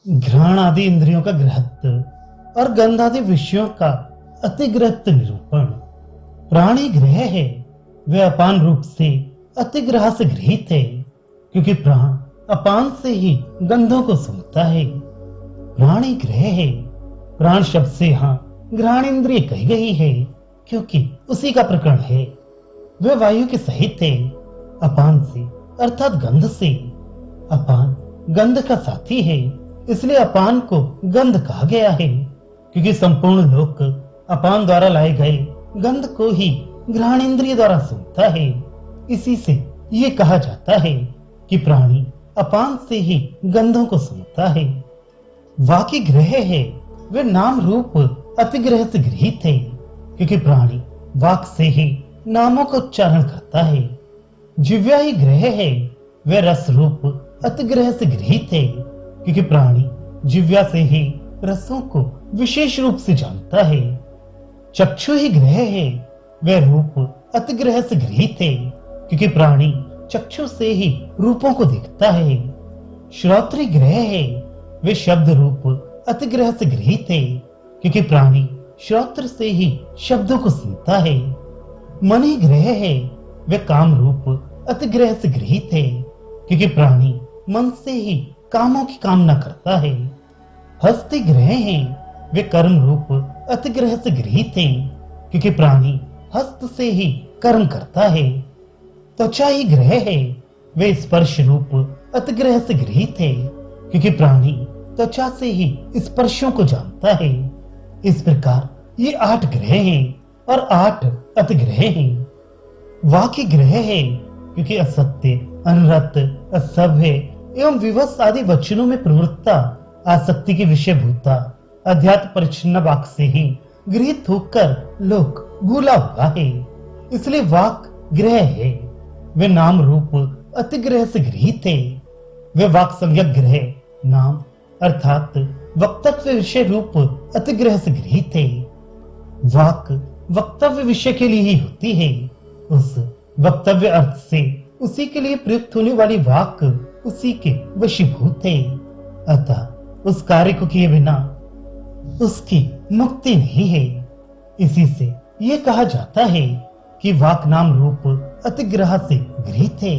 घ्राण आदि इंद्रियों का गृहत्व और गंध आदि विषयों का अतिग्रहित निरूपण। प्राणी ग्रह है, वे अपान रूप से अतिग्रह से गृहित है, क्योंकि प्राण अपान से ही गंधों को सूंघता है। प्राणी ग्रह है, प्राण शब्द से यहाँ घ्राण इंद्रिय कही गई है, क्योंकि उसी का प्रकरण है। वे वायु के सहित है, अपान से अर्थात गंध से। अपान गंध का साथी है, इसलिए अपान को गंध कहा गया है, क्योंकि संपूर्ण लोक अपान द्वारा लाए गए गंध को ही घ्राण इंद्रिय द्वारा सूंघता है। इसी से ये कहा जाता है कि प्राणी अपान से ही गंधों को सूंघता है। वाकी ग्रह है, वे नाम रूप अतिग्रह से गृहित है, क्योंकि प्राणी वाक से ही नामों का उच्चारण करता है। जिव्या ही ग्रह है, वे रस रूप अतिग्रह से गृहित है, क्योंकि प्राणी जिव्या से ही रसों को विशेष रूप से जानता है। चक्षु ही ग्रह है, वे रूप अतिग्रह से गृहित है, क्योंकि प्राणी चक्षु से ही रूपों को देखता है। श्रोत्री ग्रह है, वे शब्द रूप अतिग्रह से गृहित है, क्योंकि प्राणी श्रोत्र से ही शब्दों को सुनता है। मन ही ग्रह है, वे काम रूप अतिग्रह से गृहित है, क्योंकि प्राणी मन से ही कामों की कामना करता है। हस्ति ग्रह है, वे कर्म रूप अतिग्रह से गृहित है, क्योंकि प्राणी हस्त से ही कर्म करता है। त्वचा ही ग्रह है, वे स्पर्श रूप अतिग्रह से गृहित है, क्योंकि प्राणी त्वचा से ही स्पर्शों को जानता है। इस प्रकार ये 8 ग्रह हैं और 8 अतिग्रह हैं। वाक्य ग्रह है, क्योंकि असत्य, अनर्थ, असभ्य एवं विवश आदि वचनों में प्रवृत्ता आसक्ति की विषय भूता अध्यात्म परिच्छिन्न वाक से ही गृहित होकर लोक भूला हुआ है, इसलिए वाक ग्रह है। वे नाम रूप अतिग्रह से गृहित है। वे वाक संज्ञक ग्रह नाम अर्थात वक्तव्य विषय रूप अतिग्रह से गृहित है। वाक वक्तव्य विषय के लिए ही होती है। उस वक्तव्य अर्थ से उसी के लिए प्रयुक्त होने वाली वाक उसी के वशीभूत है, अतः उस कार्य को किए बिना उसकी मुक्ति नहीं है। इसी से यह कहा जाता है कि वाक नाम रूप अतिग्रह से गृहित है,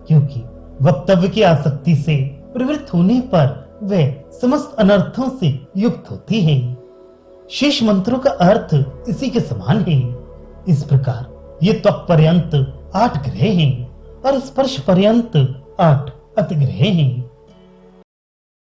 क्योंकि वक्तव्य की आसक्ति से प्रवृत्त होने पर वह समस्त अनर्थों से युक्त होती है। शेष मंत्रों का अर्थ इसी के समान है। इस प्रकार ये त्वक पर्यंत 8 ग्रह हैं और स्पर्श पर्यंत 8 अतिग्रह हैं।